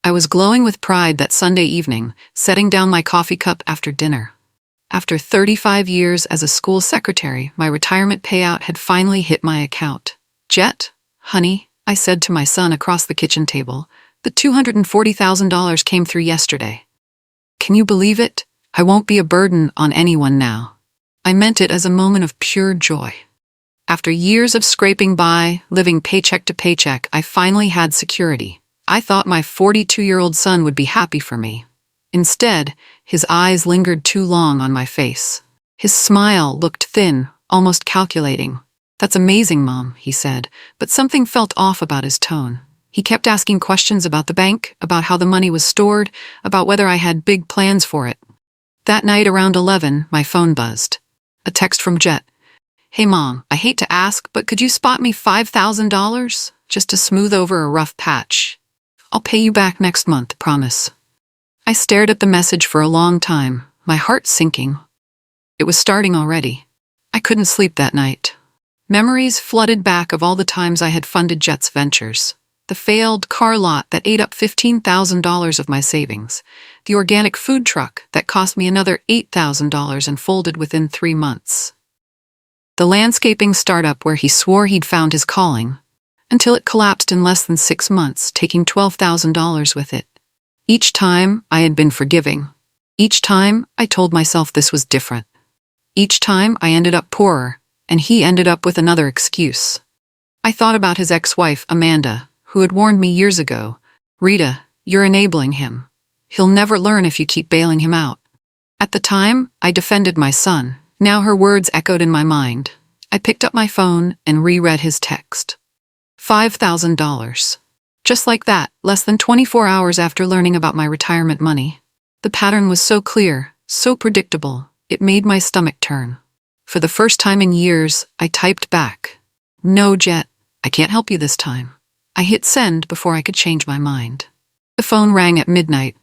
I was glowing with pride that Sunday evening, setting down my coffee cup after dinner. After 35 years as a school secretary, my retirement payout had finally hit my account. Jet, honey, I said to my son across the kitchen table, the $240,000 came through yesterday. Can you believe it? I won't be a burden on anyone now. I meant it as a moment of pure joy. After years of scraping by, living paycheck to paycheck, I finally had security. I thought my 42-year-old son would be happy for me. Instead, his eyes lingered too long on my face. His smile looked thin, almost calculating. "That's amazing, Mom," he said, but something felt off about his tone. He kept asking questions about the bank, about how the money was stored, about whether I had big plans for it. That night around 11, my phone buzzed. A text from Jet. "Hey Mom, I hate to ask, but could you spot me $5,000? Just to smooth over a rough patch. I'll pay you back next month, promise." I stared at the message for a long time, my heart sinking. It was starting already. I couldn't sleep that night. Memories flooded back of all the times I had funded Jet's ventures. The failed car lot that ate up $15,000 of my savings. The organic food truck that cost me another $8,000 and folded within 3 months. The landscaping startup where he swore he'd found his calling, until it collapsed in less than 6 months, taking $12,000 with it. Each time I had been forgiving. Each time I told myself this was different. Each time I ended up poorer, and he ended up with another excuse. I thought about his ex-wife, Amanda, who had warned me years ago, "Rita, you're enabling him. He'll never learn if you keep bailing him out." At the time, I defended my son. Now her words echoed in my mind. I picked up my phone and reread his text. $5,000. Just like that, less than 24 hours after learning about my retirement money. The pattern was so clear, so predictable, it made my stomach turn. For the first time in years, I typed back. "No, Jet, I can't help you this time." I hit send before I could change my mind. The phone rang at midnight.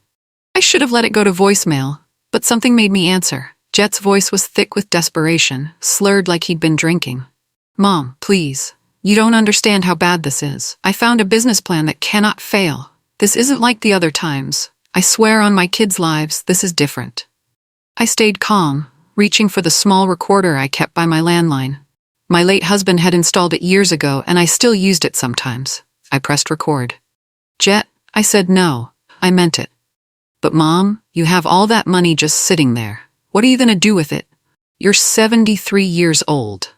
I should have let it go to voicemail, but something made me answer. Jet's voice was thick with desperation, slurred like he'd been drinking. "Mom, please. You don't understand how bad this is. I found a business plan that cannot fail. This isn't like the other times. I swear on my kids' lives, this is different." I stayed calm, reaching for the small recorder I kept by my landline. My late husband had installed it years ago, and I still used it sometimes. I pressed record. "Jet," I said. "No, I meant it." "But Mom, you have all that money just sitting there. What are you going to do with it? You're 73 years old."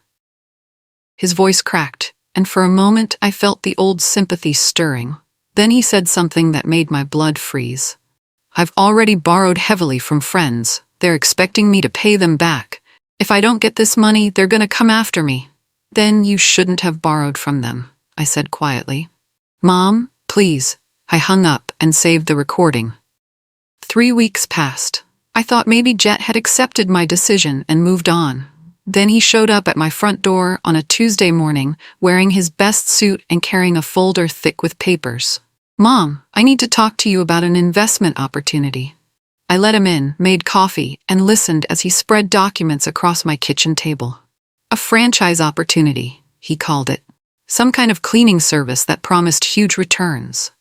His voice cracked, and for a moment I felt the old sympathy stirring. Then he said something that made my blood freeze. "I've already borrowed heavily from friends. They're expecting me to pay them back. If I don't get this money, they're going to come after me." "Then you shouldn't have borrowed from them," I said quietly. "Mom, please." I hung up and saved the recording. 3 weeks passed. I thought maybe Jet had accepted my decision and moved on. Then he showed up at my front door on a Tuesday morning, wearing his best suit and carrying a folder thick with papers. "Mom, I need to talk to you about an investment opportunity." I let him in, made coffee, and listened as he spread documents across my kitchen table. "A franchise opportunity," he called it. Some kind of cleaning service that promised huge returns.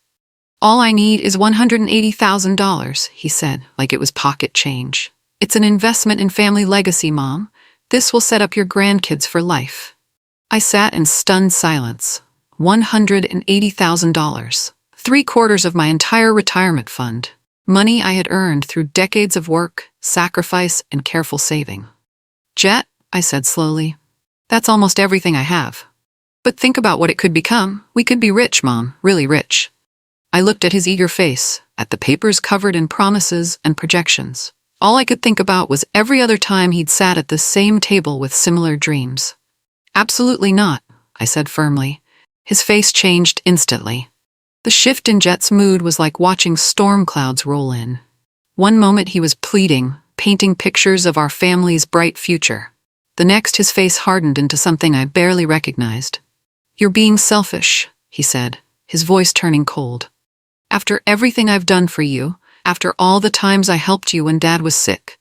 "All I need is $180,000, he said, like it was pocket change. "It's an investment in family legacy, Mom. This will set up your grandkids for life." I sat in stunned silence. $180,000. 3/4 of my entire retirement fund. Money I had earned through decades of work, sacrifice, and careful saving. "Jet," I said slowly, "that's almost everything I have. But think about what it could become. We could be rich, Mom, really rich." I looked at his eager face, at the papers covered in promises and projections. All I could think about was every other time he'd sat at the same table with similar dreams. "Absolutely not," I said firmly. His face changed instantly. The shift in Jet's mood was like watching storm clouds roll in. One moment he was pleading, painting pictures of our family's bright future. The next his face hardened into something I barely recognized. "You're being selfish," he said, his voice turning cold. "After everything I've done for you, after all the times I helped you when Dad was sick,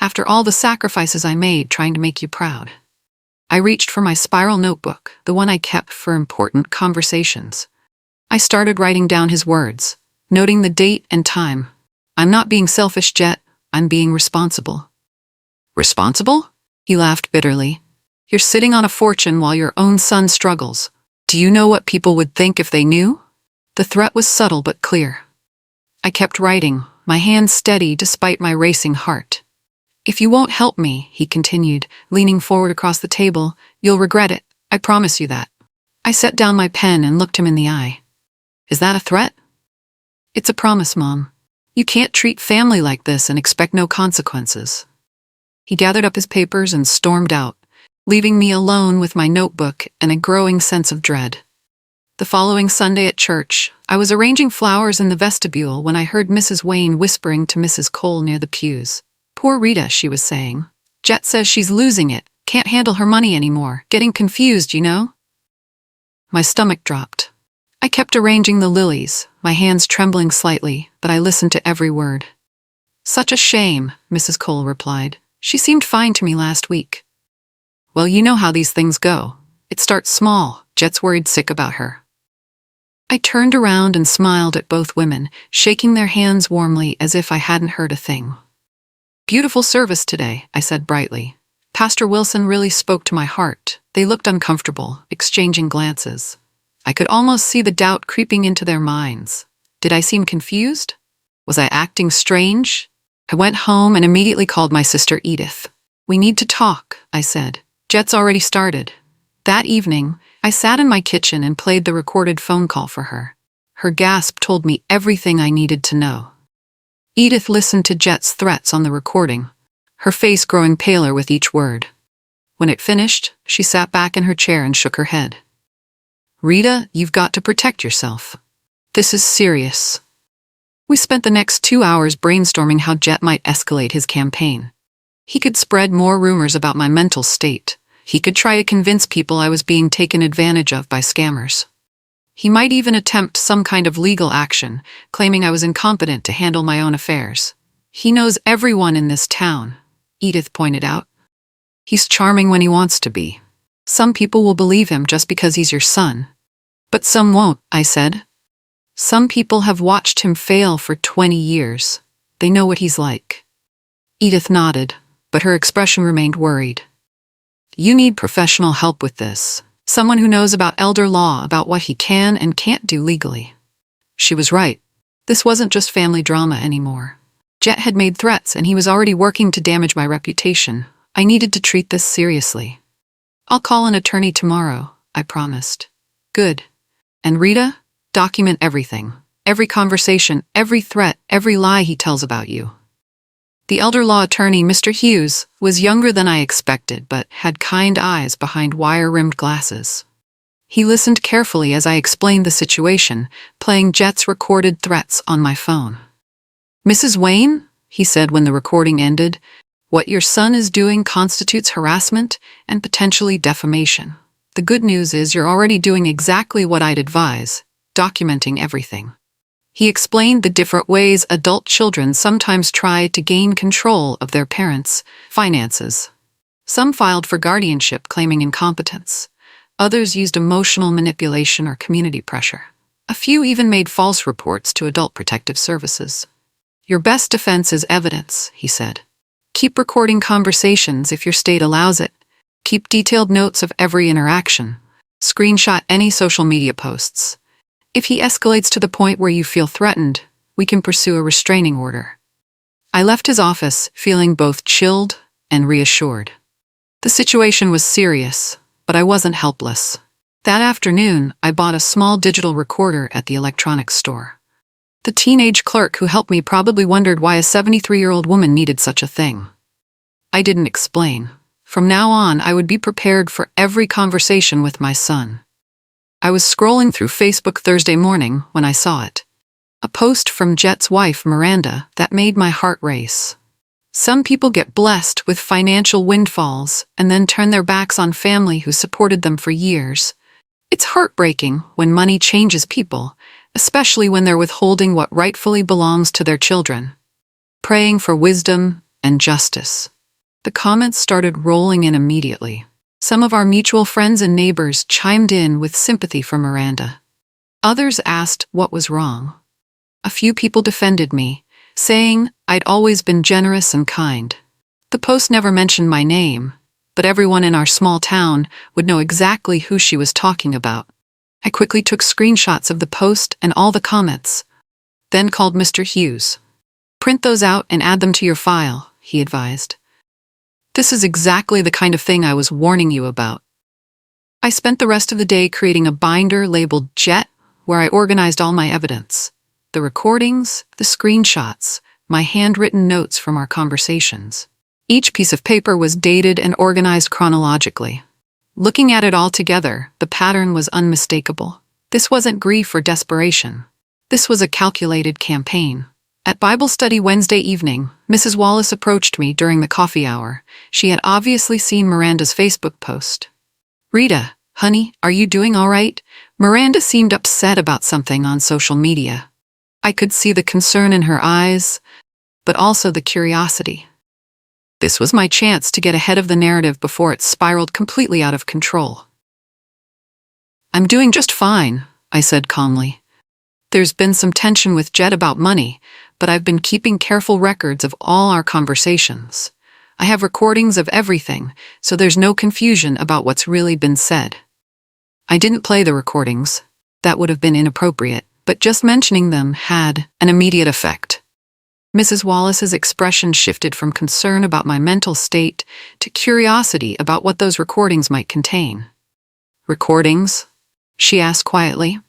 after all the sacrifices I made trying to make you proud." I reached for my spiral notebook, the one I kept for important conversations. I started writing down his words. noting the date and time. I'm not being selfish, Jet. I'm being responsible. Responsible? He laughed bitterly. You're sitting on a fortune while your own son struggles. Do you know what people would think if they knew? The threat was subtle but clear. I kept writing, my hand steady despite my racing heart. If you won't help me, he continued, leaning forward across the table, you'll regret it. I promise you that. I set down my pen and looked him in the eye. Is that a threat? It's a promise, Mom. You can't treat family like this and expect no consequences. He gathered up his papers and stormed out, leaving me alone with my notebook and a growing sense of dread. The following Sunday at church, I was arranging flowers in the vestibule when I heard Mrs. Wayne whispering to Mrs. Cole near the pews. Poor Rita, she was saying. Jet says she's losing it, can't handle her money anymore, getting confused, you know? My stomach dropped. I kept arranging the lilies, my hands trembling slightly, but I listened to every word. Such a shame, Mrs. Cole replied. She seemed fine to me last week. Well, you know how these things go. It starts small. Jet's worried sick about her. I turned around and smiled at both women, shaking their hands warmly as if I hadn't heard a thing. Beautiful service today, I said brightly. Pastor Wilson really spoke to my heart. They looked uncomfortable, exchanging glances. I could almost see the doubt creeping into their minds. Did I seem confused? Was I acting strange? I went home and immediately called my sister Edith. We need to talk, I said. Jet's already started. That evening, I sat in my kitchen and played the recorded phone call for her. Her gasp told me everything I needed to know. Edith listened to Jet's threats on the recording, her face growing paler with each word. When it finished, she sat back in her chair and shook her head. Rita, you've got to protect yourself. This is serious. We spent the next 2 hours brainstorming how Jet might escalate his campaign. He could spread more rumors about my mental state. He could try to convince people I was being taken advantage of by scammers. He might even attempt some kind of legal action, claiming I was incompetent to handle my own affairs. He knows everyone in this town, Edith pointed out. He's charming when he wants to be. Some people will believe him just because he's your son. But some won't, I said. Some people have watched him fail for 20 years. They know what he's like. Edith nodded, but her expression remained worried. You need professional help with this. Someone who knows about elder law, about what he can and can't do legally. She was right. This wasn't just family drama anymore. Jet had made threats and he was already working to damage my reputation. I needed to treat this seriously. I'll call an attorney tomorrow, I promised. Good. And Rita, document everything. Every conversation, every threat, every lie he tells about you. The elder law attorney, Mr. Hughes, was younger than I expected, but had kind eyes behind wire-rimmed glasses. He listened carefully as I explained the situation, playing Jet's recorded threats on my phone. Mrs. Wayne, he said when the recording ended, what your son is doing constitutes harassment and potentially defamation. The good news is you're already doing exactly what I'd advise, documenting everything. He explained the different ways adult children sometimes try to gain control of their parents' finances. Some filed for guardianship claiming incompetence. Others used emotional manipulation or community pressure. A few even made false reports to Adult Protective Services. Your best defense is evidence, he said. Keep recording conversations if your state allows it. Keep detailed notes of every interaction. Screenshot any social media posts. If he escalates to the point where you feel threatened, we can pursue a restraining order. I left his office feeling both chilled and reassured. The situation was serious, but I wasn't helpless. That afternoon, I bought a small digital recorder at the electronics store. The teenage clerk who helped me probably wondered why a 73-year-old woman needed such a thing. I didn't explain. From now on, I would be prepared for every conversation with my son. I was scrolling through Facebook Thursday morning when I saw it. A post from Jet's wife, Miranda, that made my heart race. Some people get blessed with financial windfalls and then turn their backs on family who supported them for years. It's heartbreaking when money changes people, especially when they're withholding what rightfully belongs to their children. Praying for wisdom and justice. The comments started rolling in immediately. Some of our mutual friends and neighbors chimed in with sympathy for Miranda. Others asked what was wrong. A few people defended me, saying I'd always been generous and kind. The post never mentioned my name, but everyone in our small town would know exactly who she was talking about. I quickly took screenshots of the post and all the comments, then called Mr. Hughes. "Print those out and add them to your file," he advised. "This is exactly the kind of thing I was warning you about." I spent the rest of the day creating a binder labeled Jet, where I organized all my evidence. The recordings, the screenshots, my handwritten notes from our conversations. Each piece of paper was dated and organized chronologically. Looking at it all together, the pattern was unmistakable. This wasn't grief or desperation. This was a calculated campaign. At Bible study Wednesday evening, Mrs. Wallace approached me during the coffee hour. She had obviously seen Miranda's Facebook post. "Rita, honey, are you doing all right?" Miranda seemed upset about something on social media. I could see the concern in her eyes, but also the curiosity. This was my chance to get ahead of the narrative before it spiraled completely out of control. "I'm doing just fine," I said calmly. "There's been some tension with Jet about money, but I've been keeping careful records of all our conversations. I have recordings of everything, so there's no confusion about what's really been said." I didn't play the recordings. That would have been inappropriate, but just mentioning them had an immediate effect. Mrs. Wallace's expression shifted from concern about my mental state to curiosity about what those recordings might contain. "Recordings?" she asked quietly.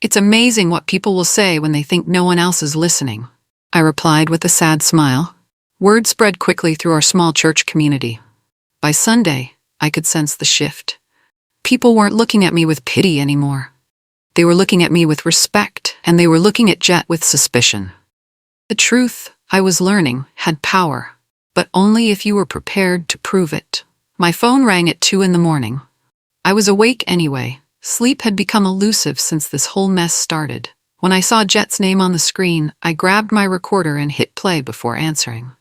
"It's amazing what people will say when they think no one else is listening," I replied with a sad smile. Word spread quickly through our small church community. By Sunday, I could sense the shift. People weren't looking at me with pity anymore. They were looking at me with respect, and they were looking at Jet with suspicion. The truth, I was learning, had power, but only if you were prepared to prove it. My phone rang at 2 a.m. I was awake anyway. Sleep had become elusive since this whole mess started. When I saw Jet's name on the screen, I grabbed my recorder and hit play before answering.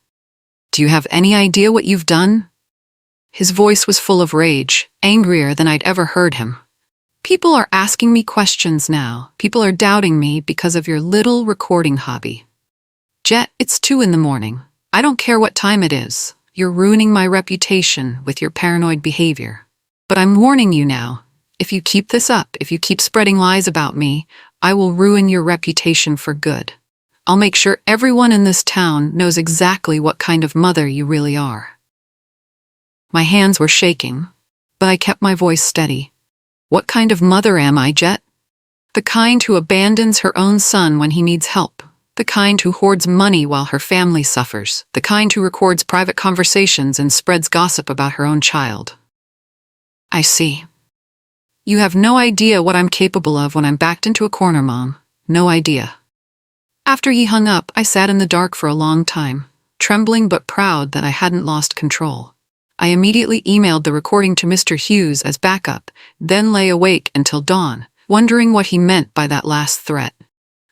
"Do you have any idea what you've done?" His voice was full of rage, angrier than I'd ever heard him. "People are asking me questions now. People are doubting me because of your little recording hobby. Jet, it's 2 a.m. I don't care what time it is. You're ruining my reputation with your paranoid behavior. But I'm warning you now. If you keep this up, if you keep spreading lies about me, I will ruin your reputation for good. I'll make sure everyone in this town knows exactly what kind of mother you really are." My hands were shaking, but I kept my voice steady. "What kind of mother am I, Jet? The kind who abandons her own son when he needs help. The kind who hoards money while her family suffers. The kind who records private conversations and spreads gossip about her own child." "I see. You have no idea what I'm capable of when I'm backed into a corner, Mom. No idea." After he hung up, I sat in the dark for a long time, trembling but proud that I hadn't lost control. I immediately emailed the recording to Mr. Hughes as backup, then lay awake until dawn, wondering what he meant by that last threat.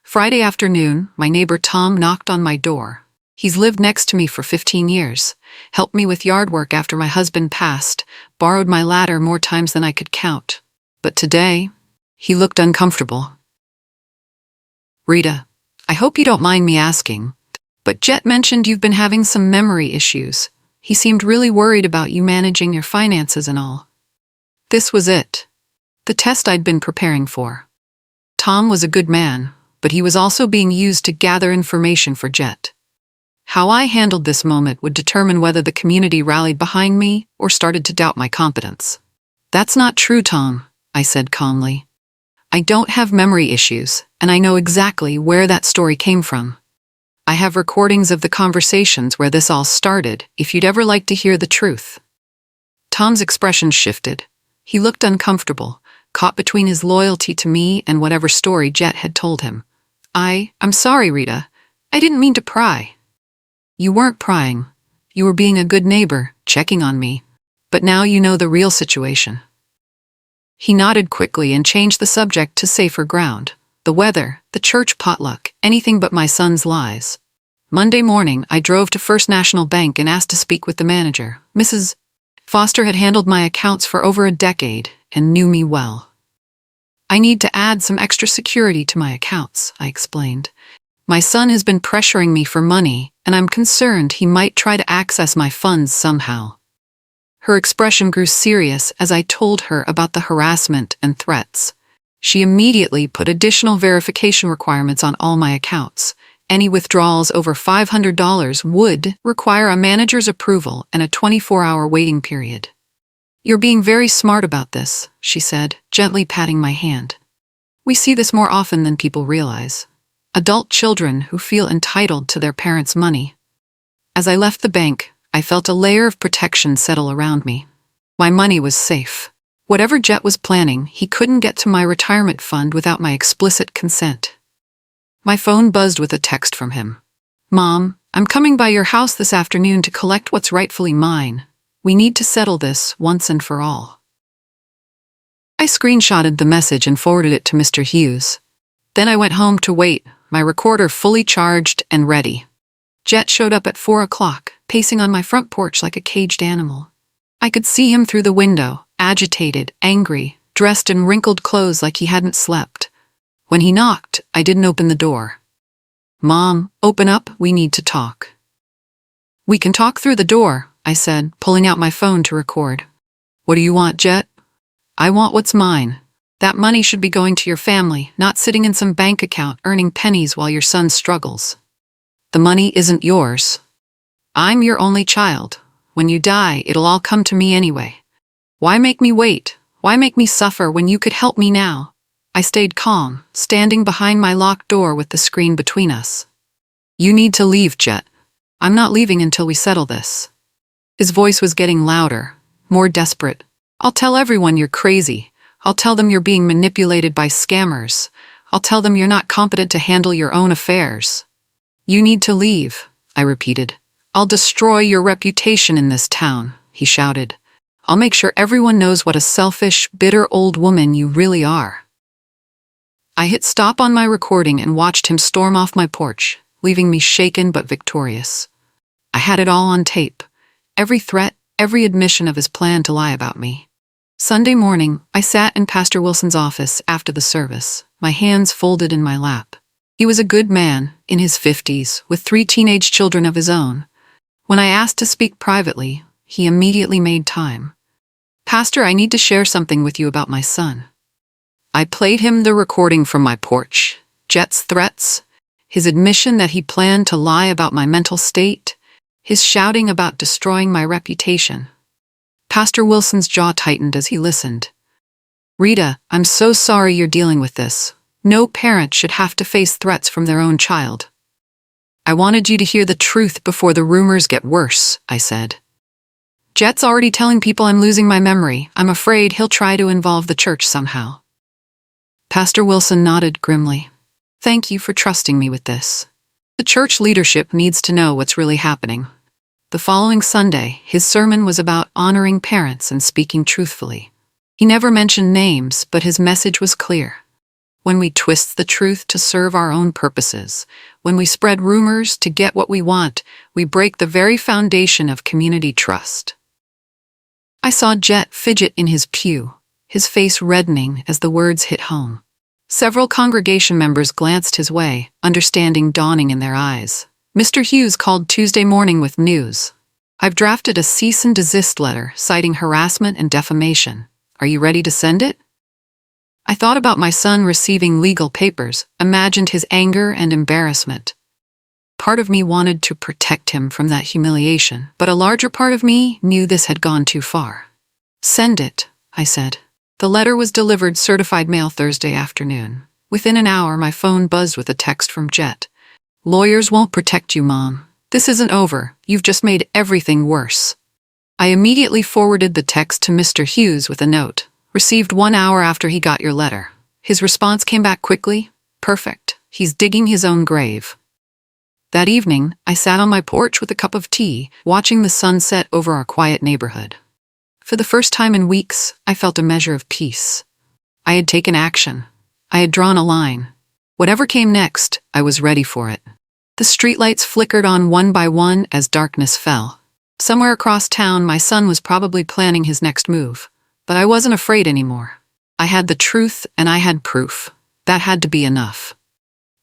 Friday afternoon, my neighbor Tom knocked on my door. He's lived next to me for 15 years, helped me with yard work after my husband passed, borrowed my ladder more times than I could count. But today, he looked uncomfortable. "Rita, I hope you don't mind me asking, but Jet mentioned you've been having some memory issues. He seemed really worried about you managing your finances and all." This was it. The test I'd been preparing for. Tom was a good man, but he was also being used to gather information for Jet. How I handled this moment would determine whether the community rallied behind me or started to doubt my competence. "That's not true, Tom," I said calmly. "I don't have memory issues, and I know exactly where that story came from. I have recordings of the conversations where this all started, if you'd ever like to hear the truth." Tom's expression shifted. He looked uncomfortable, caught between his loyalty to me and whatever story Jet had told him. I'm sorry, Rita. I didn't mean to pry." "You weren't prying. You were being a good neighbor, checking on me. But now you know the real situation." He nodded quickly and changed the subject to safer ground. The weather, the church potluck, anything but my son's lies. Monday morning, I drove to First National Bank and asked to speak with the manager. Mrs. Foster had handled my accounts for over a decade and knew me well. I need to add some extra security to my accounts, I explained. My son has been pressuring me for money, and I'm concerned he might try to access my funds somehow. Her expression grew serious as I told her about the harassment and threats. She immediately put additional verification requirements on all my accounts. Any withdrawals over $500 would require a manager's approval and a 24-hour waiting period. You're being very smart about this, she said, gently patting my hand. We see this more often than people realize. Adult children who feel entitled to their parents' money. As I left the bank, I felt a layer of protection settle around me. My money was safe. Whatever Jet was planning, he couldn't get to my retirement fund without my explicit consent. My phone buzzed with a text from him. Mom, I'm coming by your house this afternoon to collect what's rightfully mine. We need to settle this once and for all. I screenshotted the message and forwarded it to Mr. Hughes. Then I went home to wait, my recorder fully charged and ready. Jet showed up at 4 o'clock, pacing on my front porch like a caged animal. I could see him through the window, agitated, angry, dressed in wrinkled clothes like he hadn't slept. When he knocked, I didn't open the door. Mom, open up, we need to talk. We can talk through the door, I said, pulling out my phone to record. What do you want, Jet? I want what's mine. That money should be going to your family, not sitting in some bank account earning pennies while your son struggles. The money isn't yours. I'm your only child. When you die, it'll all come to me anyway. Why make me wait? Why make me suffer when you could help me now? I stayed calm, standing behind my locked door with the screen between us. You need to leave, Jet. I'm not leaving until we settle this. His voice was getting louder, more desperate. I'll tell everyone you're crazy. I'll tell them you're being manipulated by scammers. I'll tell them you're not competent to handle your own affairs. You need to leave, I repeated. I'll destroy your reputation in this town, he shouted. I'll make sure everyone knows what a selfish, bitter old woman you really are. I hit stop on my recording and watched him storm off my porch, leaving me shaken but victorious. I had it all on tape. Every threat, every admission of his plan to lie about me. Sunday morning, I sat in Pastor Wilson's office after the service, my hands folded in my lap. He was a good man, in his 50s, with 3 teenage children of his own. When I asked to speak privately, he immediately made time. Pastor, I need to share something with you about my son. I played him the recording from my porch, Jet's threats, his admission that he planned to lie about my mental state, his shouting about destroying my reputation. Pastor Wilson's jaw tightened as he listened. Rita, I'm so sorry you're dealing with this. No parent should have to face threats from their own child. I wanted you to hear the truth before the rumors get worse, I said. Jet's already telling people I'm losing my memory. I'm afraid he'll try to involve the church somehow. Pastor Wilson nodded grimly. Thank you for trusting me with this. The church leadership needs to know what's really happening. The following Sunday, his sermon was about honoring parents and speaking truthfully. He never mentioned names, but his message was clear. When we twist the truth to serve our own purposes, when we spread rumors to get what we want, we break the very foundation of community trust. I saw Jet fidget in his pew, his face reddening as the words hit home. Several congregation members glanced his way, understanding dawning in their eyes. Mr. Hughes called Tuesday morning with news. I've drafted a cease and desist letter citing harassment and defamation. Are you ready to send it? I thought about my son receiving legal papers, imagined his anger and embarrassment. Part of me wanted to protect him from that humiliation, but a larger part of me knew this had gone too far. Send it, I said. The letter was delivered certified mail Thursday afternoon. Within an hour, my phone buzzed with a text from Jet. Lawyers won't protect you, Mom. This isn't over. You've just made everything worse. I immediately forwarded the text to Mr. Hughes with a note. Received 1 hour after he got your letter. His response came back quickly. Perfect. He's digging his own grave. That evening, I sat on my porch with a cup of tea, watching the sunset over our quiet neighborhood. For the first time in weeks, I felt a measure of peace. I had taken action. I had drawn a line. Whatever came next, I was ready for it. The streetlights flickered on one by one as darkness fell. Somewhere across town, my son was probably planning his next move. But I wasn't afraid anymore. I had the truth and I had proof. That had to be enough.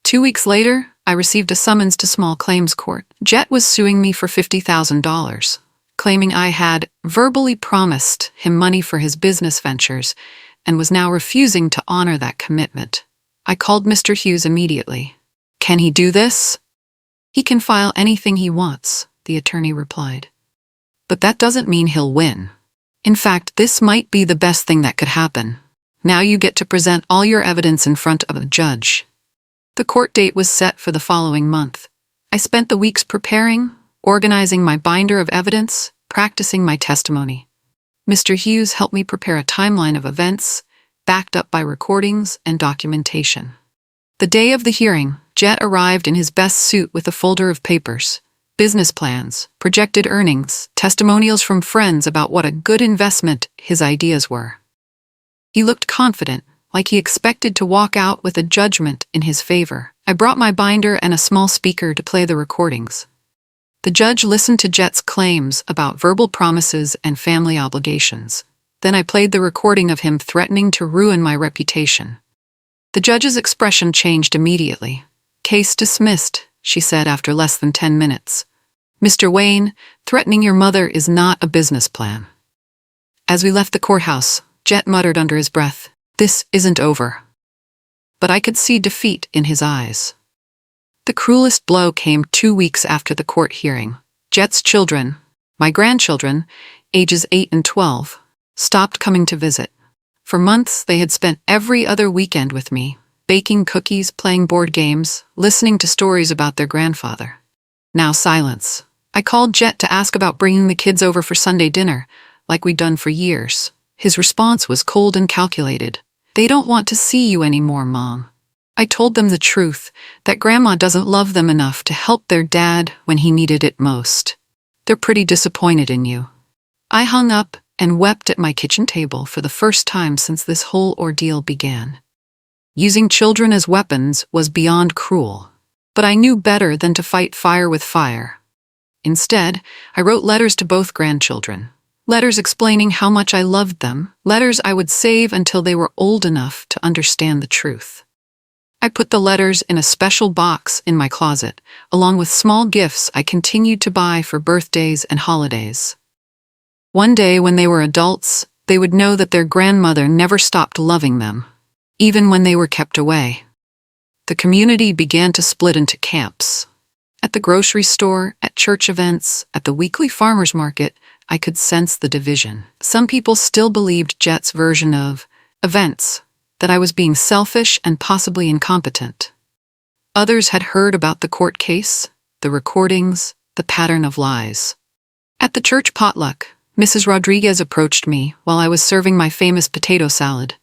2 weeks later, I received a summons to small claims court. Jet was suing me for $50,000, claiming I had verbally promised him money for his business ventures and was now refusing to honor that commitment. I called Mr. Hughes immediately. Can he do this? He can file anything he wants, the attorney replied. But that doesn't mean he'll win. In fact, this might be the best thing that could happen. Now you get to present all your evidence in front of a judge. The court date was set for the following month. I spent the weeks preparing, organizing my binder of evidence, practicing my testimony. Mr. Hughes helped me prepare a timeline of events, backed up by recordings and documentation. The day of the hearing, Jet arrived in his best suit with a folder of papers, business plans, projected earnings, testimonials from friends about what a good investment his ideas were. He looked confident, like he expected to walk out with a judgment in his favor. I brought my binder and a small speaker to play the recordings. The judge listened to Jet's claims about verbal promises and family obligations. Then I played the recording of him threatening to ruin my reputation. The judge's expression changed immediately. Case dismissed, she said after less than 10 minutes. Mr. Wayne, threatening your mother is not a business plan. As we left the courthouse, Jet muttered under his breath, "This isn't over." But I could see defeat in his eyes. The cruelest blow came 2 weeks after the court hearing. Jet's children, my grandchildren, ages 8 and 12, stopped coming to visit. For months, they had spent every other weekend with me, baking cookies, playing board games, listening to stories about their grandfather. Now silence. I called Jet to ask about bringing the kids over for Sunday dinner, like we'd done for years. His response was cold and calculated. "They don't want to see you anymore, Mom." I told them the truth, that Grandma doesn't love them enough to help their dad when he needed it most. "They're pretty disappointed in you." I hung up and wept at my kitchen table for the first time since this whole ordeal began. Using children as weapons was beyond cruel, but I knew better than to fight fire with fire. Instead, I wrote letters to both grandchildren. Letters explaining how much I loved them, letters I would save until they were old enough to understand the truth. I put the letters in a special box in my closet, along with small gifts I continued to buy for birthdays and holidays. One day when they were adults, they would know that their grandmother never stopped loving them, even when they were kept away. The community began to split into camps. At the grocery store, at church events, at the weekly farmers market, I could sense the division. Some people still believed Jet's version of events, that I was being selfish and possibly incompetent. Others had heard about the court case, the recordings, the pattern of lies. At the church potluck, Mrs. Rodriguez approached me while I was serving my famous potato salad.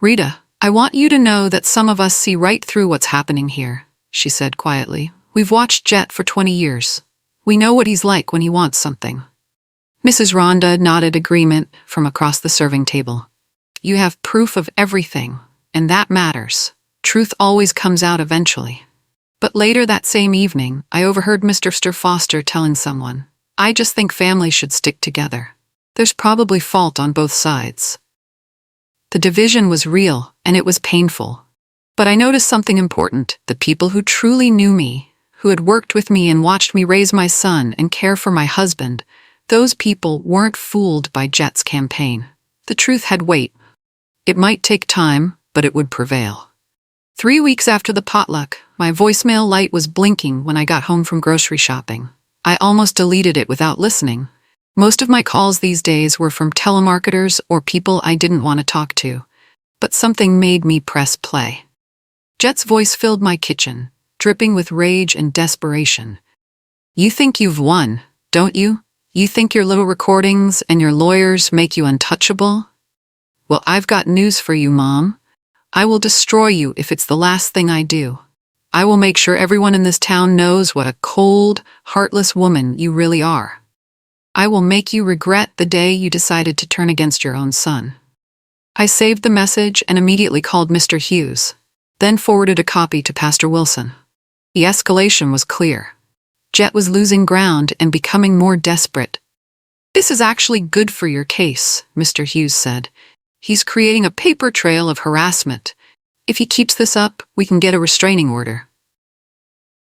"Rita, I want you to know that some of us see right through what's happening here," she said quietly. "We've watched Jet for 20 years. We know what he's like when he wants something." Mrs. Rhonda nodded agreement from across the serving table. "You have proof of everything, and that matters. Truth always comes out eventually." But later that same evening, I overheard Mr. Foster telling someone, "I just think families should stick together. There's probably fault on both sides." The division was real, and it was painful. But I noticed something important. The people who truly knew me, who had worked with me and watched me raise my son and care for my husband, those people weren't fooled by Jet's campaign. The truth had weight. It might take time, but it would prevail. 3 weeks after the potluck, my voicemail light was blinking when I got home from grocery shopping. I almost deleted it without listening. Most of my calls these days were from telemarketers or people I didn't want to talk to. But something made me press play. Jet's voice filled my kitchen, dripping with rage and desperation. "You think you've won, don't you? You think your little recordings and your lawyers make you untouchable? Well, I've got news for you, Mom. I will destroy you if it's the last thing I do. I will make sure everyone in this town knows what a cold, heartless woman you really are. I will make you regret the day you decided to turn against your own son." I saved the message and immediately called Mr. Hughes, then forwarded a copy to Pastor Wilson. The escalation was clear. Jet was losing ground and becoming more desperate. "This is actually good for your case," Mr. Hughes said. He's creating a paper trail of harassment. If he keeps this up, we can get a restraining order.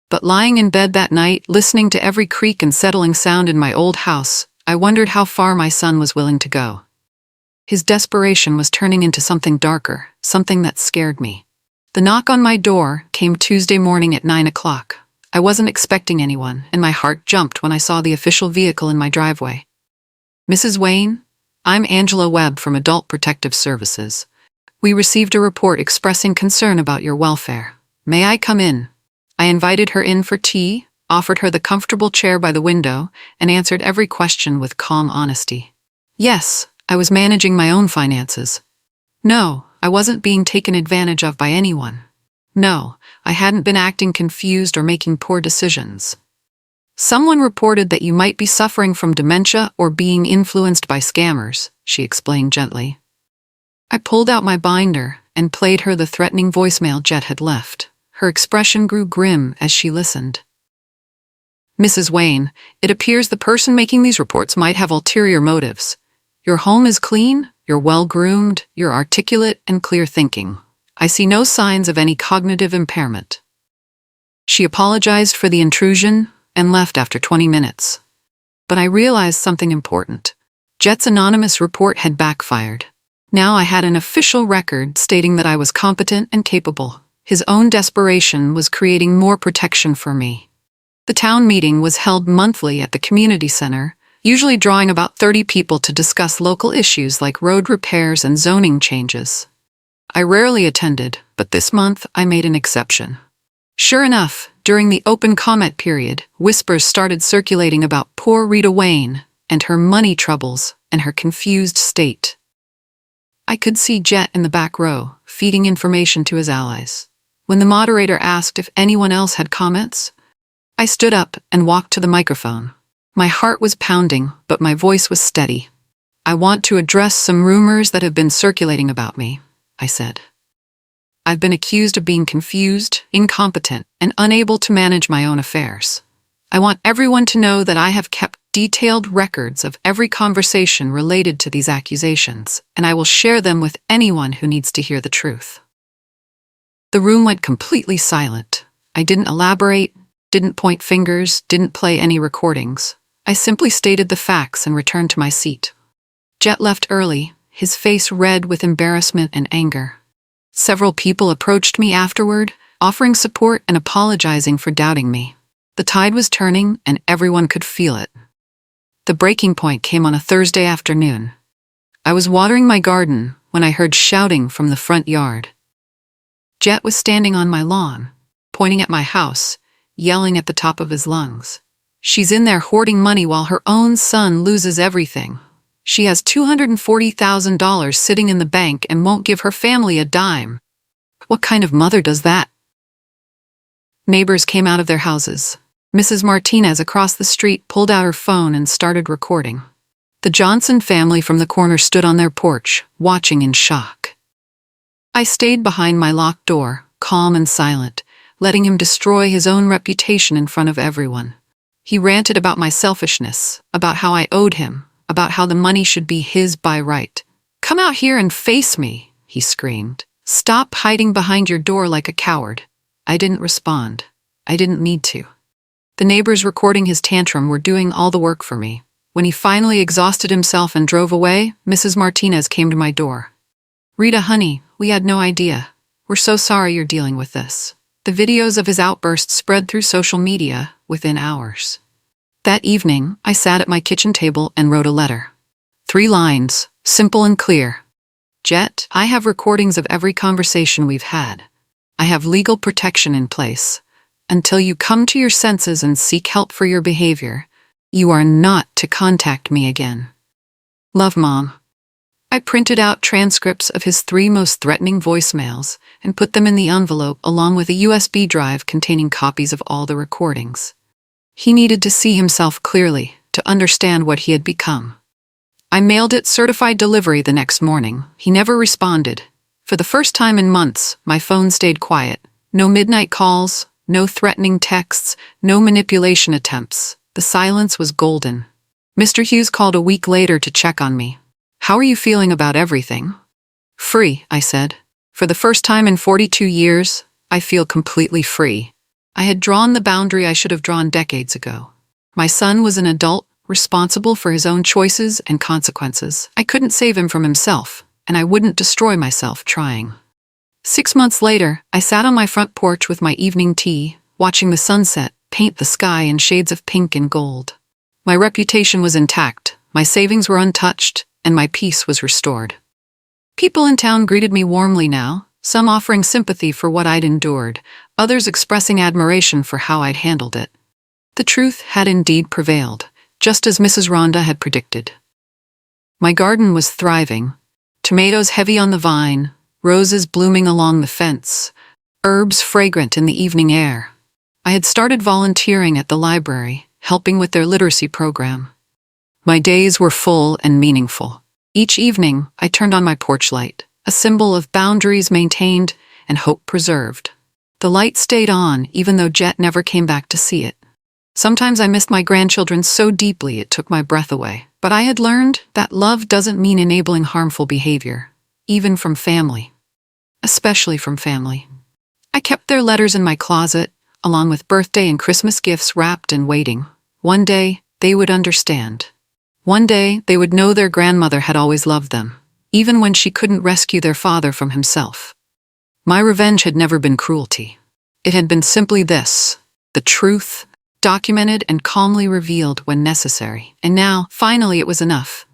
But lying in bed that night, listening to every creak and settling sound in my old house, I wondered how far my son was willing to go. His desperation was turning into something darker, something that scared me. The knock on my door came Tuesday morning at 9 o'clock. I wasn't expecting anyone, and my heart jumped when I saw the official vehicle in my driveway. Mrs. Wayne, I'm Angela Webb from Adult Protective Services. We received a report expressing concern about your welfare. May I come in? I invited her in for tea, offered her the comfortable chair by the window, and answered every question with calm honesty. Yes, I was managing my own finances. No, I wasn't being taken advantage of by anyone. No, I hadn't been acting confused or making poor decisions. Someone reported that you might be suffering from dementia or being influenced by scammers, she explained gently. I pulled out my binder and played her the threatening voicemail Jet had left. Her expression grew grim as she listened. Mrs. Wayne, it appears the person making these reports might have ulterior motives. Your home is clean, you're well-groomed, you're articulate and clear-thinking. I see no signs of any cognitive impairment. She apologized for the intrusion and left after 20 minutes. But I realized something important. Jet's anonymous report had backfired. Now I had an official record stating that I was competent and capable. His own desperation was creating more protection for me. The town meeting was held monthly at the community center, usually drawing about 30 people to discuss local issues like road repairs and zoning changes. I rarely attended, but this month I made an exception. Sure enough, during the open comment period, whispers started circulating about poor Rita Wayne and her money troubles and her confused state. I could see Jet in the back row, feeding information to his allies. When the moderator asked if anyone else had comments, I stood up and walked to the microphone. My heart was pounding, but my voice was steady. I want to address some rumors that have been circulating about me, I said. I've been accused of being confused, incompetent, and unable to manage my own affairs. I want everyone to know that I have kept detailed records of every conversation related to these accusations, and I will share them with anyone who needs to hear the truth. The room went completely silent. I didn't elaborate, didn't point fingers, didn't play any recordings. I simply stated the facts and returned to my seat. Jet left early, his face red with embarrassment and anger. Several people approached me afterward, offering support and apologizing for doubting me. The tide was turning, and everyone could feel it. The breaking point came on a Thursday afternoon. I was watering my garden when I heard shouting from the front yard. Jet was standing on my lawn, pointing at my house, yelling at the top of his lungs. She's in there hoarding money while her own son loses everything. She has $240,000 sitting in the bank and won't give her family a dime. What kind of mother does that? Neighbors came out of their houses. Mrs. Martinez across the street pulled out her phone and started recording. The Johnson family from the corner stood on their porch, watching in shock. I stayed behind my locked door, calm and silent, letting him destroy his own reputation in front of everyone. He ranted about my selfishness, about how I owed him, about how the money should be his by right. "Come out here and face me," he screamed. "Stop hiding behind your door like a coward." I didn't respond. I didn't need to. The neighbors recording his tantrum were doing all the work for me. When he finally exhausted himself and drove away, Mrs. Martinez came to my door. "Rita, honey, we had no idea. We're so sorry you're dealing with this." The videos of his outbursts spread through social media within hours. That evening, I sat at my kitchen table and wrote a letter. 3 lines, simple and clear. Jet, I have recordings of every conversation we've had. I have legal protection in place. Until you come to your senses and seek help for your behavior, you are not to contact me again. Love, Mom. I printed out transcripts of his 3 most threatening voicemails and put them in the envelope along with a USB drive containing copies of all the recordings. He needed to see himself clearly, to understand what he had become. I mailed it certified delivery the next morning. He never responded. For the first time in months, my phone stayed quiet. No midnight calls, no threatening texts, no manipulation attempts. The silence was golden. Mr. Hughes called a week later to check on me. "How are you feeling about everything?" Free, I said. For the first time in 42 years, I feel completely free. I had drawn the boundary I should have drawn decades ago. My son was an adult, responsible for his own choices and consequences. I couldn't save him from himself, and I wouldn't destroy myself trying. 6 months later, I sat on my front porch with my evening tea, watching the sunset paint the sky in shades of pink and gold. My reputation was intact, my savings were untouched, and my peace was restored. People in town greeted me warmly now, some offering sympathy for what I'd endured, others expressing admiration for how I'd handled it. The truth had indeed prevailed, just as Mrs. Rhonda had predicted. My garden was thriving, tomatoes heavy on the vine, roses blooming along the fence, herbs fragrant in the evening air. I had started volunteering at the library, helping with their literacy program. My days were full and meaningful. Each evening, I turned on my porch light, a symbol of boundaries maintained and hope preserved. The light stayed on, even though Jet never came back to see it. Sometimes I missed my grandchildren so deeply it took my breath away. But I had learned that love doesn't mean enabling harmful behavior, even from family. Especially from family. I kept their letters in my closet, along with birthday and Christmas gifts wrapped and waiting. One day, they would understand. One day, they would know their grandmother had always loved them, even when she couldn't rescue their father from himself. My revenge had never been cruelty. It had been simply this, the truth, documented and calmly revealed when necessary. And now, finally, it was enough.